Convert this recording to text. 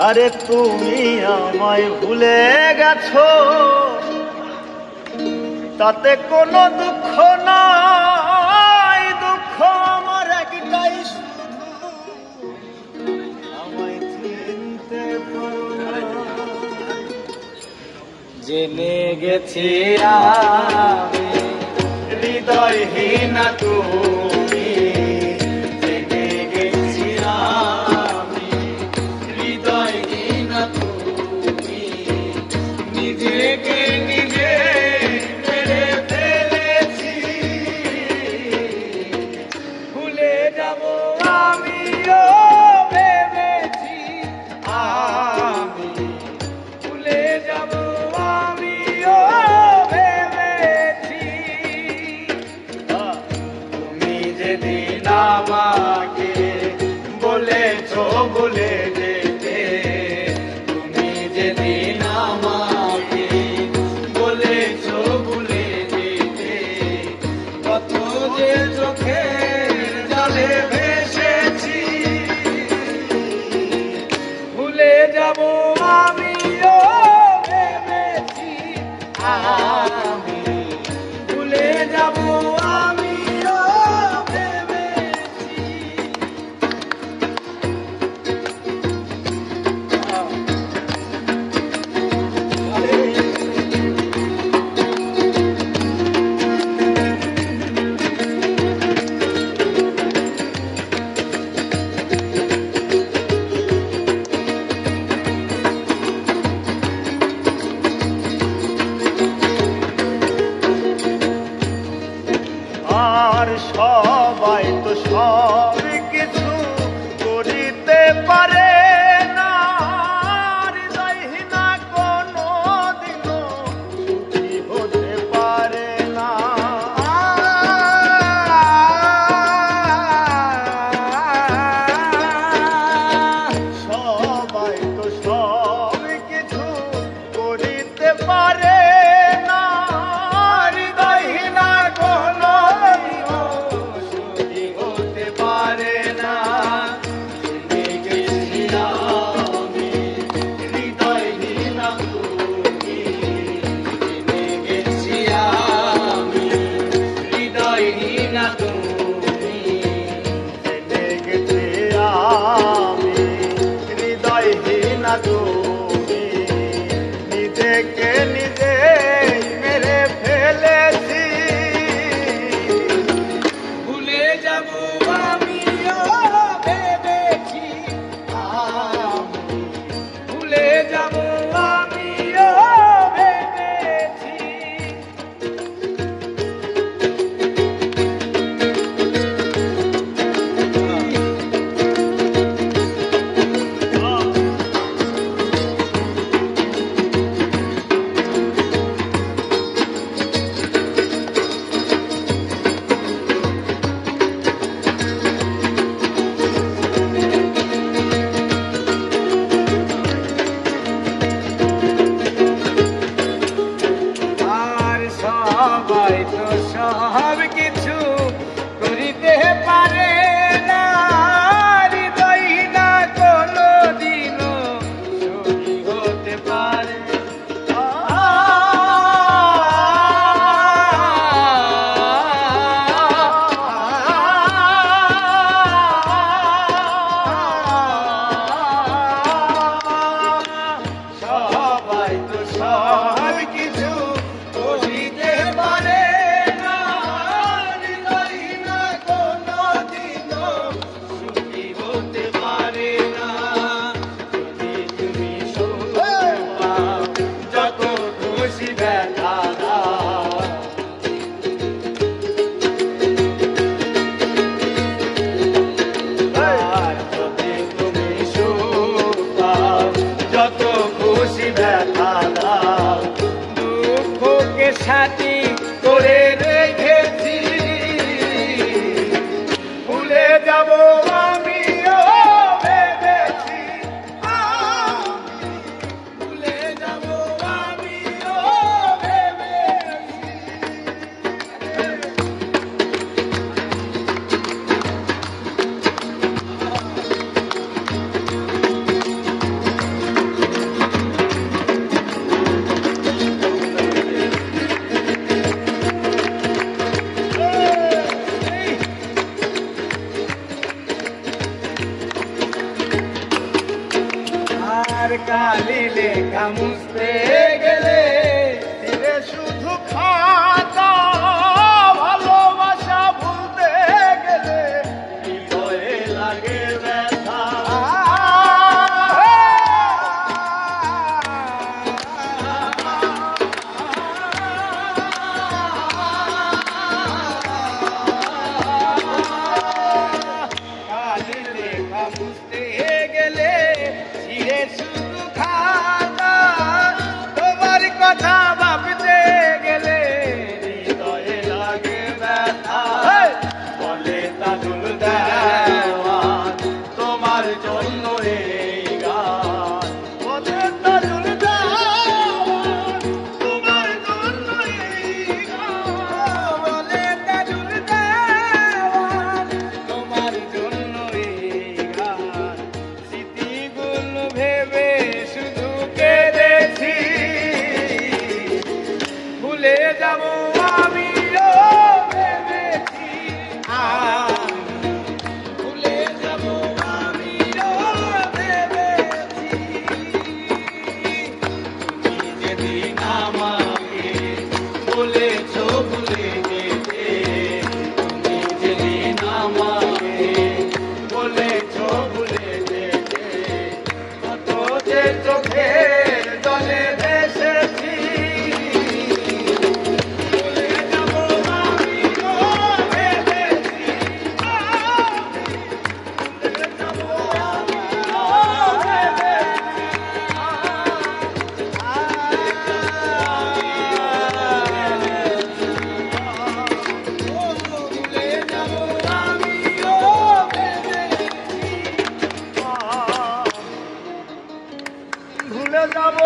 আরে তুমি আমায় ভুলে গেছো, তাতে কোনো দুঃখ নাই। দুঃখ আমার একটাই, শুধু আমায় চিনতে পারো না। জেনে গেছি আমি হৃদয়হীন তুমি, জেনে গেছি আমি হৃদয়হীন তুমি। নিজেকে নিজে মেরে ফেলেছি, ভুলে যাব আমিও ভেবেছি। আমি ভুলে যাব আমিও ভেবেছি। তুমি যেদিন আমাকে বলেছো ভুলে যেতে, তুমি যেদিন আমাকে বলেছো ভুলে যেতে, কত যে চোখের জলে ভেসেছি। ভুলে যাব আমিও ভেবেছি, আমি ভুলে যাব আমিও ভেবেছি। আর সবাই তো সব কিছু করিতে পারে না, হৃদয়হীনা কোনো দিনও সুখী হতে পারে না। সবাই তো সব কিছু করিতে পারে না, হৃদয়হীনা কোনো দিনও সুখী হতে পারে না। জেনে গেছি আমি হৃদয়হীনা তুমি, জেনে গেছি আমি হৃদয়হীনা তুমি, জেনে গেছি আমি হৃদয়হীনা তুমি। নিজেকে নিজে মেরে ফেলেছি, ভুলে যাব আমিও ভেবেছি। আমি ভুলে যাব আমিও ভেবেছি। আর কালি লেখা মুছতে গেলে ফিরে শুধু খাতা, ভালোবাসা ভুলতে গেলে হৃদয়ে লাগে ব্যথা। কালি লেখা মুছতে গেলে ছিঁড়ে শুধু খাতা, তোমার কথা ভাবতে গেলে হৃদয়ে লাগে ব্যথা। বলে তাজুল দেওয়ান তোমার জন্য এই গান, বলে তাজুল দেওয়ান তোমার জন্য এই গান। বলে তাজুল দেওয়ান তোমার জন্য এই গান। স্মৃতিগুলো ভেবে শুধু কেঁদেছি, ভুলে যাব আমিও ভেবেছি, ভুলে যাব আমিও ভেবেছি। তুমি যেদিন আমাকে বলেছো ভুলে যেতে, তুমি যেদিন আমাকে বলেছো ভুলে যেতে, কত যে চোখের জলে ভেসেছি। ভুলে যাব আমিও ভেবেছি, ভুলে যাব আমিও ভুলে যাব আমিও ভেবেছি। ভুলে যাব